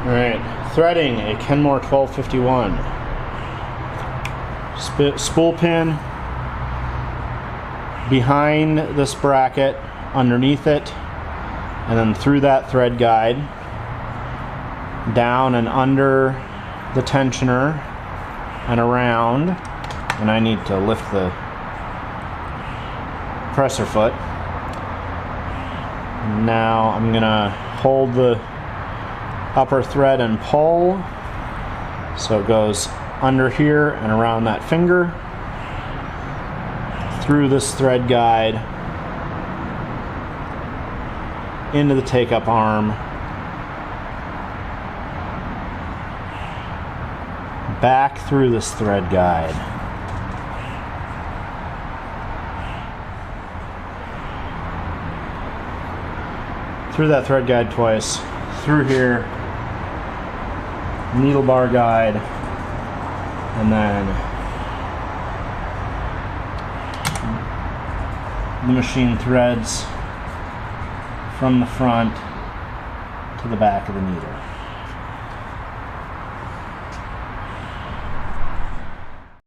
Alright, threading a Kenmore 1251. Spool pin behind this bracket, underneath it, and then through that thread guide, down and under the tensioner and around, and I need to lift the presser foot. Now I'm gonna hold the upper thread and pull so it goes under here and around that finger, through this thread guide, into the take-up arm, back through this thread guide, through that thread guide twice, through here, needle bar guide, and then the machine threads from the front to the back of the needle.